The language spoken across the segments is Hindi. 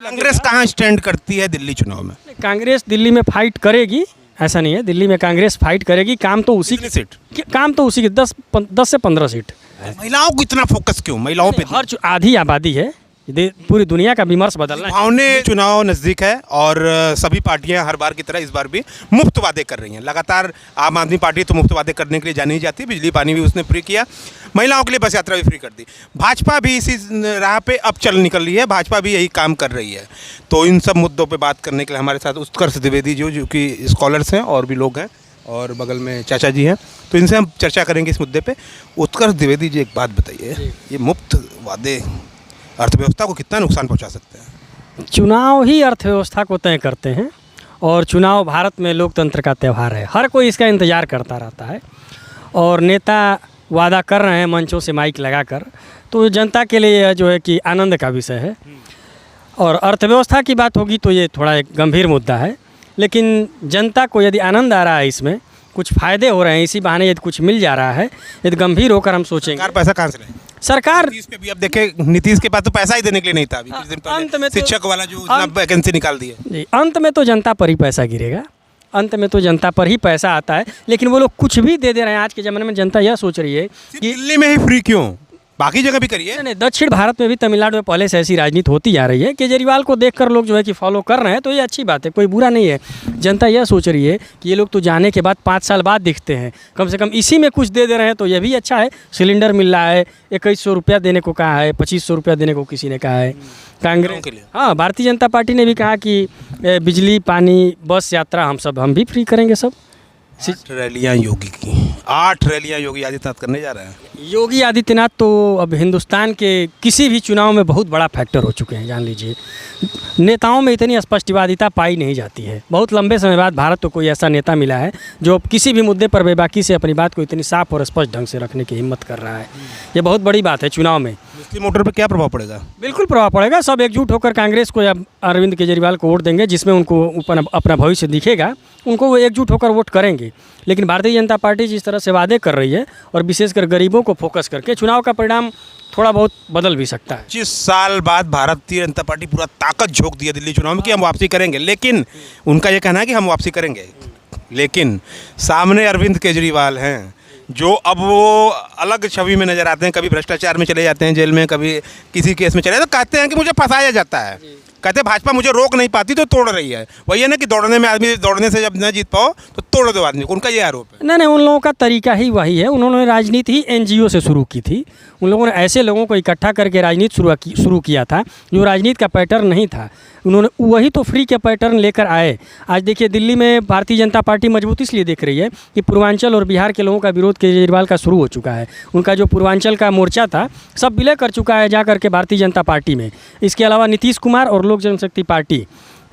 कांग्रेस कहाँ स्टैंड करती है दिल्ली चुनाव में? कांग्रेस दिल्ली में फाइट करेगी, ऐसा नहीं है। दिल्ली में कांग्रेस फाइट करेगी। काम तो उसी की सीट, काम तो उसी की 10 से 15 सीट। महिलाओं को इतना फोकस क्यों? महिलाओं पे आधी आबादी है, पूरी दुनिया का विमर्श बदलना है। भावने चुनाव नज़दीक है और सभी पार्टियां हर बार की तरह इस बार भी मुफ्त वादे कर रही हैं। लगातार आम आदमी पार्टी तो मुफ्त वादे करने के लिए जानी जाती है, बिजली पानी भी उसने फ्री किया, महिलाओं के लिए बस यात्रा भी फ्री कर दी। भाजपा भी इसी राह पे अब चल निकल रही है, भाजपा भी यही काम कर रही है। तो इन सब मुद्दों पर बात करने के लिए हमारे साथ उत्कर्ष द्विवेदी जो कि स्कॉलर्स हैं और भी लोग हैं, और बगल में चाचा जी हैं, तो इनसे हम चर्चा करेंगे इस मुद्दे पे। उत्कर्ष द्विवेदी जी, एक बात बताइए, ये मुफ्त वादे अर्थव्यवस्था को कितना नुकसान पहुंचा सकते हैं? चुनाव ही अर्थव्यवस्था को तय करते हैं, और चुनाव भारत में लोकतंत्र का त्यौहार है। हर कोई इसका इंतज़ार करता रहता है, और नेता वादा कर रहे हैं मंचों से माइक लगाकर, तो जनता के लिए यह जो है कि आनंद का विषय है। और अर्थव्यवस्था की बात होगी तो ये थोड़ा एक गंभीर मुद्दा है, लेकिन जनता को यदि आनंद आ रहा है, इसमें कुछ फ़ायदे हो रहे हैं, इसी बहाने यदि कुछ मिल जा रहा है, यदि गंभीर होकर हम सोचेंगे। सरकार पैसा कहाँ से लाए? सरकार नीतीश पे भी अब देखें, नीतीश के पास तो पैसा ही देने के लिए नहीं था। अभी कुछ दिन अंत में पहले शिक्षक वाला जो वैकेंसी निकाल दी है जी, अंत में तो जनता पर ही पैसा गिरेगा, अंत में तो जनता पर ही पैसा आता है। लेकिन वो लोग कुछ भी दे रहे हैं। आज के ज़माने में जनता यह सोच रही है कि दिल्ली में ही फ्री क्यों, बाकी जगह भी करिए। नहीं, दक्षिण भारत में भी, तमिलनाडु में पहले से ऐसी राजनीति होती जा रही है। केजरीवाल को देखकर लोग जो है कि फॉलो कर रहे हैं, तो ये अच्छी बात है, कोई बुरा नहीं है। जनता यह सोच रही है कि ये लोग तो जाने के बाद 5 साल बाद दिखते हैं, कम से कम इसी में कुछ दे रहे हैं, तो ये भी अच्छा है। सिलेंडर मिल रहा है, 2100 रुपया देने को कहा है, 2500 रुपया देने को किसी ने कहा है। कांग्रेस के लिए, हाँ, भारतीय जनता पार्टी ने भी कहा कि बिजली पानी बस यात्रा हम भी फ्री करेंगे सब। 8 रैलियाँ योगी की, 8 रैलियाँ योगी आदित्यनाथ करने जा रहे हैं। योगी आदित्यनाथ तो अब हिंदुस्तान के किसी भी चुनाव में बहुत बड़ा फैक्टर हो चुके हैं, जान लीजिए। नेताओं में इतनी स्पष्टवादिता पाई नहीं जाती है। बहुत लंबे समय बाद भारत को कोई ऐसा नेता मिला है जो किसी भी मुद्दे पर बेबाकी से अपनी बात को इतनी साफ और स्पष्ट ढंग से रखने की हिम्मत कर रहा है। ये बहुत बड़ी बात है चुनाव में। मुस्लिम वोटर पर क्या प्रभाव पड़ेगा? बिल्कुल प्रभाव पड़ेगा। सब एकजुट होकर कांग्रेस को या अरविंद केजरीवाल को वोट देंगे, जिसमें उनको अपना भविष्य दिखेगा, उनको वो एकजुट होकर वोट करेंगे। लेकिन भारतीय जनता पार्टी जिस तरह से वादे कर रही है, और विशेषकर गरीबों को फोकस करके, चुनाव का परिणाम थोड़ा बहुत बदल भी सकता है। 25 साल बाद भारतीय जनता पार्टी पूरा ताकत झोंक दी है दिल्ली चुनाव में कि हम वापसी करेंगे, लेकिन उनका ये कहना है कि हम वापसी करेंगे। लेकिन सामने अरविंद केजरीवाल हैं, जो अब वो अलग छवि में नजर आते हैं। कभी भ्रष्टाचार में चले जाते हैं जेल में, कभी किसी केस में चले जाते, तो कहते हैं कि मुझे फंसाया जाता है। कहते हैं भाजपा मुझे रोक नहीं पाती तो तोड़ रही है। वही है ना कि दौड़ने में आदमी, दौड़ने से जब न जीत पाओ तो तोड़ दो आदमी को, उनका ये आरोप है। नहीं, उन लोगों का तरीका ही वही है। उन्होंने राजनीति ही एनजीओ से शुरू की थी। उन लोगों ने ऐसे लोगों को इकट्ठा करके राजनीति शुरू किया था जो राजनीति का पैटर्न नहीं था। उन्होंने वही तो फ्री के पैटर्न लेकर आए। आज देखिए, दिल्ली में भारतीय जनता पार्टी मजबूती इसलिए देख रही है कि पूर्वांचल और बिहार के लोगों का विरोध केजरीवाल का शुरू हो चुका है। उनका जो पूर्वांचल का मोर्चा था, सब विलय कर चुका है जा करके भारतीय जनता पार्टी में। इसके अलावा नीतीश कुमार और लोक जनशक्ति पार्टी,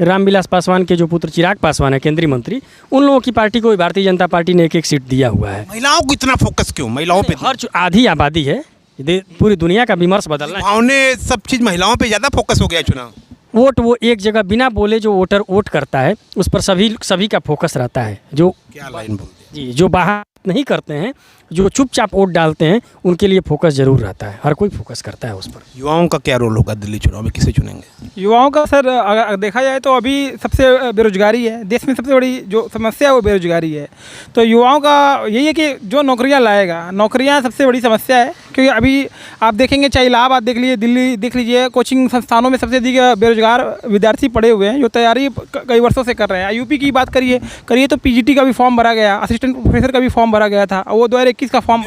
रामविलास पासवान के जो पुत्र चिराग पासवान है केंद्रीय मंत्री, उन लोगों की पार्टी को भी भारतीय जनता पार्टी ने एक सीट दिया हुआ है। महिलाओं को इतना फोकस क्यों? महिलाओं पे आधी आबादी है, पूरी दुनिया का विमर्श बदलना है। भावने सब चीज़ महिलाओं पे ज़्यादा फोकस हो गया चुनाव। वोट वो एक जगह बिना बोले जो वोटर वोट करता है, उस पर सभी का फोकस रहता है। जो क्या लाइन बोलते हैं जी, जो बाहर नहीं करते हैं, जो चुपचाप वोट डालते हैं, उनके लिए फोकस जरूर रहता है। हर कोई फोकस करता है उस पर। युवाओं का क्या रोल होगा दिल्ली चुनाव में? किसे चुनेंगे युवाओं का? सर, अगर देखा जाए तो अभी सबसे बेरोजगारी है देश में, सबसे बड़ी जो समस्या है वो बेरोजगारी है। तो युवाओं का यही है कि जो नौकरियां लाएगा, नौकरियां सबसे बड़ी समस्या है। क्योंकि अभी आप देखेंगे, चाहे इलाहाबाद देख लीजिए, दिल्ली देख लीजिए, कोचिंग संस्थानों में सबसे अधिक बेरोजगार विद्यार्थी पड़े हुए हैं जो तैयारी कई वर्षों से कर रहे हैं। यूपी की बात करिए तो पीजीटी का भी फॉर्म भरा गया, असिस्टेंट प्रोफेसर का भी फॉर्म भरा गया था, वो 2021 का फॉर्म।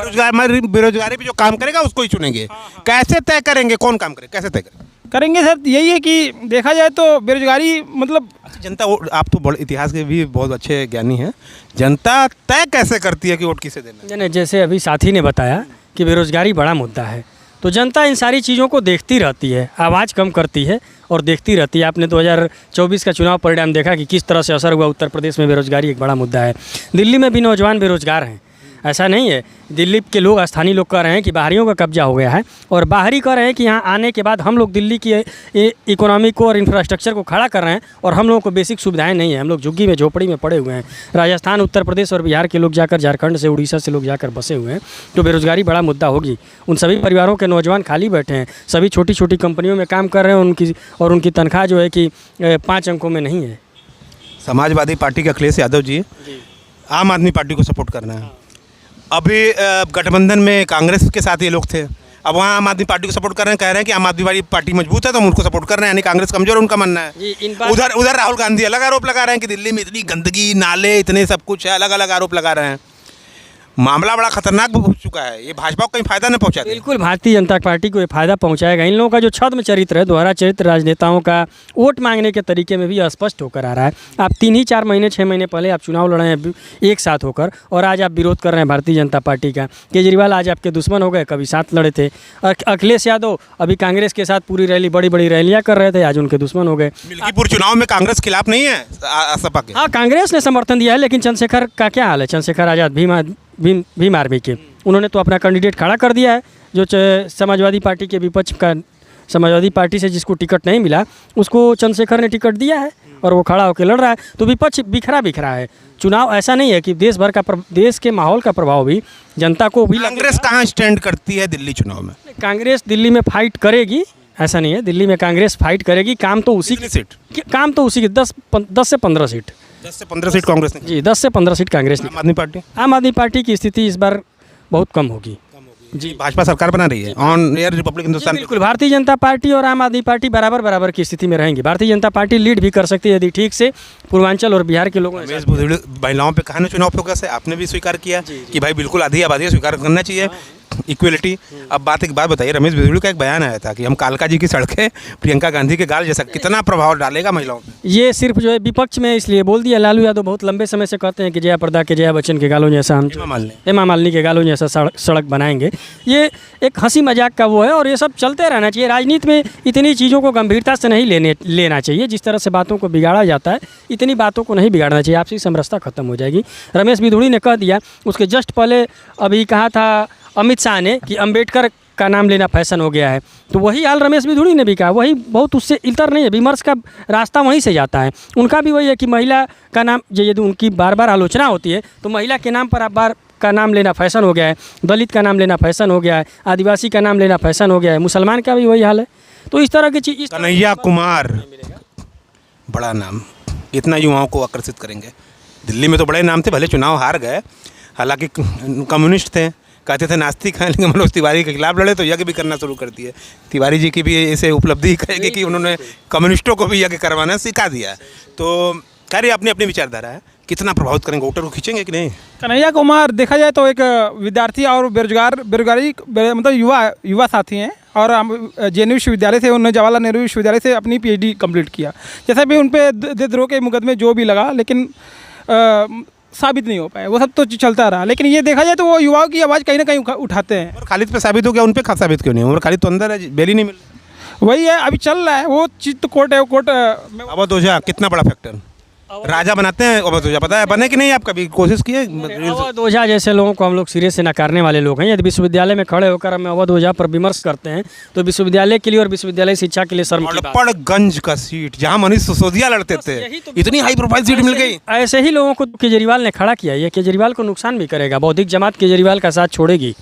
बेरोजगारी पे जो काम करेगा उसको ही चुनेंगे। कैसे तय करेंगे कौन काम करे? कैसे तय करेंगे? सर, यही है कि देखा जाए तो बेरोजगारी मतलब जनता, आप तो इतिहास के भी बहुत अच्छे ज्ञानी हैं, जनता तय कैसे करती है कि वोट किसे देना? नहीं, जैसे अभी साथी ने बताया कि बेरोजगारी बड़ा मुद्दा है, तो जनता इन सारी चीज़ों को देखती रहती है, आवाज़ कम करती है और देखती रहती है। आपने 2024 का चुनाव परिणाम देखा कि किस तरह से असर हुआ। उत्तर प्रदेश में बेरोजगारी एक बड़ा मुद्दा है। दिल्ली में भी नौजवान बेरोजगार हैं। ऐसा नहीं है। दिल्ली के लोग, स्थानीय लोग कह रहे हैं कि बाहरियों का कब्जा हो गया है, और बाहरी कह रहे हैं कि यहाँ आने के बाद हम लोग दिल्ली की इकोनॉमी को और इंफ्रास्ट्रक्चर को खड़ा कर रहे हैं, और हम लोगों को बेसिक सुविधाएं नहीं है। हम लोग झुग्गी में, झोपड़ी में पड़े हुए हैं। राजस्थान, उत्तर प्रदेश और बिहार के लोग जाकर, झारखंड से, उड़ीसा से लोग जाकर बसे हुए हैं। तो बेरोज़गारी बड़ा मुद्दा होगी। उन सभी परिवारों के नौजवान खाली बैठे हैं, सभी छोटी छोटी कंपनियों में काम कर रहे हैं, उनकी तनख्वाह जो है कि 5 अंकों में नहीं है। समाजवादी पार्टी के अखिलेश यादव जी आम आदमी पार्टी को सपोर्ट करना है। अभी गठबंधन में कांग्रेस के साथ ये लोग थे, अब वहाँ आम आदमी पार्टी को सपोर्ट कर रहे हैं, कह रहे हैं कि आम आदमी पार्टी मजबूत है तो हम उनको सपोर्ट कर रहे हैं, यानी कांग्रेस कमजोर है, उनका मानना है। उधर राहुल गांधी अलग आरोप लगा रहे हैं कि दिल्ली में इतनी गंदगी, नाले, इतने सब कुछ है, अलग अलग आरोप लगा रहे हैं। मामला बड़ा खतरनाक हो चुका है। ये भाजपा को कहीं फायदा नहीं पहुंचाता। बिल्कुल भारतीय जनता पार्टी को ये फायदा पहुंचाएगा। इन लोगों का जो छद्म चरित्र है, दोहरा चरित्र राजनेताओं का वोट मांगने के तरीके में भी स्पष्ट होकर आ रहा है। आप 3 ही 4 महीने 6 महीने पहले आप चुनाव लड़े हैं एक साथ होकर, और आज आप विरोध कर रहे हैं भारतीय जनता पार्टी का। केजरीवाल आज आपके दुश्मन हो गए, कभी साथ लड़े थे। अखिलेश यादव अभी कांग्रेस के साथ पूरी रैली, बड़ी बड़ी रैलियाँ कर रहे थे, आज उनके दुश्मन हो गए। मिल्कीपुर चुनाव में कांग्रेस खिलाफ नहीं है सपा के? हाँ, कांग्रेस ने समर्थन दिया है, लेकिन चंद्रशेखर का क्या हाल है? चंद्रशेखर आज़ाद भीम आर्मी के, उन्होंने तो अपना कैंडिडेट खड़ा कर दिया है। जो समाजवादी पार्टी के विपक्ष का, समाजवादी पार्टी से जिसको टिकट नहीं मिला उसको चंद्रशेखर ने टिकट दिया है, और वो खड़ा होकर लड़ रहा है। तो विपक्ष बिखरा है। चुनाव ऐसा नहीं है कि देश भर का, देश के माहौल का प्रभाव भी जनता को भी। कांग्रेस कहाँ स्टैंड करती है दिल्ली चुनाव में? कांग्रेस दिल्ली में फाइट करेगी, ऐसा नहीं है। दिल्ली में कांग्रेस फाइट करेगी। काम तो उसी की 10 से 15 सीट, 10 से 15 सीट कांग्रेस ने। जी, 10 से 15 सीट कांग्रेस ने। आम आदमी पार्टी की स्थिति इस बार बहुत कम होगी। जी, भाजपा सरकार बना रही है ऑन एयर रिपब्लिक हिंदुस्तान। बिल्कुल, भारतीय जनता पार्टी और आम आदमी पार्टी बराबर की स्थिति में रहेंगी। भारतीय जनता पार्टी लीड भी कर सकती है यदि ठीक से पूर्वांचल और बिहार के लोगों ने। महिलाओं पे कहा ना चुनाव फोकस है, आपने भी स्वीकार किया कि भाई बिल्कुल आधी आबादी स्वीकार करना चाहिए इक्वलिटी। अब एक बात बताइए, रमेश बिजूड़ी का एक बयान आया था कि हम कालका जी की सड़कें प्रियंका गांधी के गाल जैसा, कितना प्रभाव डालेगा महिलाओं पे? ये सिर्फ जो है विपक्ष में इसलिए बोल दिया। लालू यादव बहुत लंबे समय से कहते हैं कि जया प्रदा के, जया बच्चन के गालों जैसा हम हेमा मालिनी के गालों जैसा सड़क बनाएंगे। ये एक हंसी मजाक का वो है, और ये सब चलते रहना चाहिए। राजनीति में इतनी चीज़ों को गंभीरता से नहीं लेना चाहिए। जिस तरह से बातों को बिगाड़ा जाता है, इतनी बातों को नहीं बिगाड़ना चाहिए। आपसी समरसता खत्म हो जाएगी। रमेश बिधूड़ी ने कह दिया, उसके जस्ट पहले अभी कहा था अमित शाह ने कि अंबेडकर का नाम लेना फैशन हो गया है, तो वही हाल रमेश बिधूड़ी ने भी कहा। वही बहुत उससे इल्तर नहीं है, विमर्श का रास्ता वहीं से जाता है। उनका भी वही है कि महिला का नाम, यदि उनकी बार आलोचना होती है तो महिला के नाम पर आप बार का नाम लेना फैशन हो गया है, दलित का नाम लेना फैशन हो गया है, आदिवासी का नाम लेना फैशन हो गया है, मुसलमान का भी वही हाल है। तो इस तरह की चीज़। कन्हैया कुमार, बड़ा नाम, इतना युवाओं को आकर्षित करेंगे। दिल्ली में तो बड़े नाम थे, भले चुनाव हार गए, हालांकि कम्युनिस्ट थे, कहते थे नास्तिक हैं, लेकिन मनोज तिवारी के खिलाफ लड़े तो यज्ञ भी करना शुरू कर दिए। तिवारी जी की भी ऐसे उपलब्धि कहेगी कि उन्होंने कम्युनिस्टों को भी यज्ञ करवाना सिखा दिया। तो कह रही अपनी अपनी विचारधारा है, कितना प्रभावित करेंगे, वोटर को खींचेंगे कि नहीं? कन्हैया कुमार देखा जाए तो एक विद्यार्थी और बेरोजगारी मतलब युवा साथी हैं, और JNU विश्वविद्यालय से, उन्होंने जवाहरलाल नेहरू विश्वविद्यालय से अपनी PhD कंप्लीट किया। जैसा भी उन पर देशद्रोह के मुकदमे जो भी लगा, लेकिन साबित नहीं हो पाए, वो सब तो चलता रहा। लेकिन ये देखा जाए तो वो युवाओं की आवाज़ कहीं ना कहीं उठाते हैं। और खालिद पे साबित हो गया, उन पे साबित क्यों नहीं? और खालिद तो अंदर है, बेल ही नहीं मिल रही। वही है, अभी चल रहा है वो चीज़, तो कोर्ट है, वो कोर्ट। अवध ओझा कितना बड़ा फैक्टर राजा बनाते हैं। अवध ओझा पता है बने कि नहीं? आप कभी कोशिश किए? अवध ओझा जैसे लोगों को हम लोग सिरे से नकारने वाले लोग हैं। यदि विश्वविद्यालय में खड़े होकर हम अवध ओझा पर विमर्श करते हैं तो विश्वविद्यालय के लिए और विश्वविद्यालय शिक्षा के लिए शर्म की बात। गंज का सीट जहां मनीष सिसोदिया लड़ते थे, इतनी हाई प्रोफाइल सीट मिल गई। ऐसे ही लोगों को केजरीवाल ने खड़ा किया। ये केजरीवाल को नुकसान भी करेगा। बौद्धिक जमात केजरीवाल का साथ छोड़ेगी,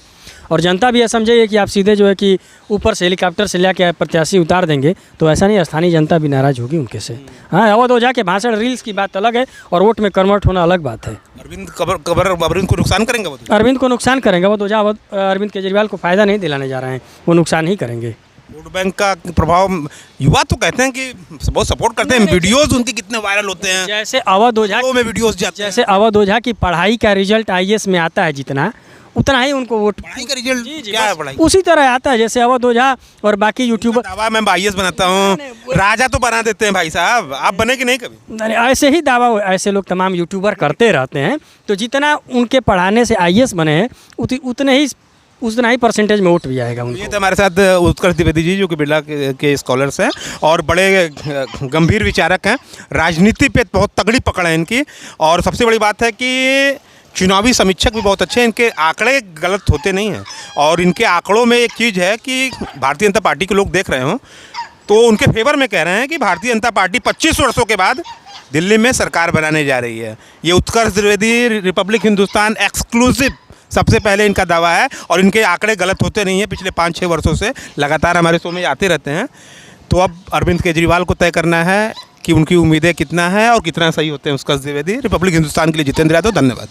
और जनता भी यह समझेगी कि आप सीधे जो है कि ऊपर से हेलीकॉप्टर से लेकर प्रत्याशी उतार देंगे, तो ऐसा नहीं, स्थानीय जनता भी नाराज होगी उनके से। हाँ, अवध ओझा के भाषण रील्स की बात अलग है, और वोट में कन्वर्ट होना अलग बात है। अरविंद को नुकसान करेंगे, अरविंद को नुकसान करेंगे। अवध ओझा अरविंद केजरीवाल को फायदा नहीं दिलाने जा रहे हैं, वो नुकसान ही करेंगे। वोट बैंक का प्रभाव, युवा तो कहते हैं कि बहुत सपोर्ट करते हैं, वीडियोस उनके कितने वायरल होते हैं। जैसे अवध ओझा में वीडियोस जाते हैं, जैसे अवध ओझा की पढ़ाई का रिजल्ट IAS में आता है जितना, उतना ही उनको वोट। पढ़ाई का रिजल्ट क्या है? पढ़ाई उसी तरह आता है जैसे अवध ओझा और बाकी यूट्यूबर। दावा मैं IAS बनाता हूँ, राजा तो बना देते हैं भाई साहब, आप बने कि नहीं कभी? नहीं, ऐसे ही दावा ऐसे लोग तमाम यूट्यूबर करते रहते हैं। तो जितना उनके पढ़ाने से IAS बने हैं उतना ही परसेंटेज में वोट भी आएगा उनको। ये तो हमारे साथ उत्कर्ष द्विवेदी जी, जो कि बिरला के स्कॉलर्स हैं और बड़े गंभीर विचारक हैं। राजनीति पे बहुत तगड़ी पकड़ है इनकी। और सबसे बड़ी बात है कि चुनावी समीक्षक भी बहुत अच्छे हैं, इनके आंकड़े गलत होते नहीं हैं। और इनके आंकड़ों में एक चीज़ है कि भारतीय जनता पार्टी के लोग देख रहे हों तो उनके फेवर में कह रहे हैं कि भारतीय जनता पार्टी 25 वर्षों के बाद दिल्ली में सरकार बनाने जा रही है। ये उत्कर्ष द्विवेदी रिपब्लिक हिंदुस्तान एक्सक्लूसिव सबसे पहले इनका दावा है, और इनके आंकड़े गलत होते नहीं हैं। पिछले 5-6 वर्षों से लगातार हमारे शो में आते रहते हैं। तो अब अरविंद केजरीवाल को तय करना है कि उनकी उम्मीदें कितना है और कितना सही होते हैं। उत्कर्ष द्विवेदी, रिपब्लिक हिंदुस्तान के लिए जितेंद्र यादव, धन्यवाद।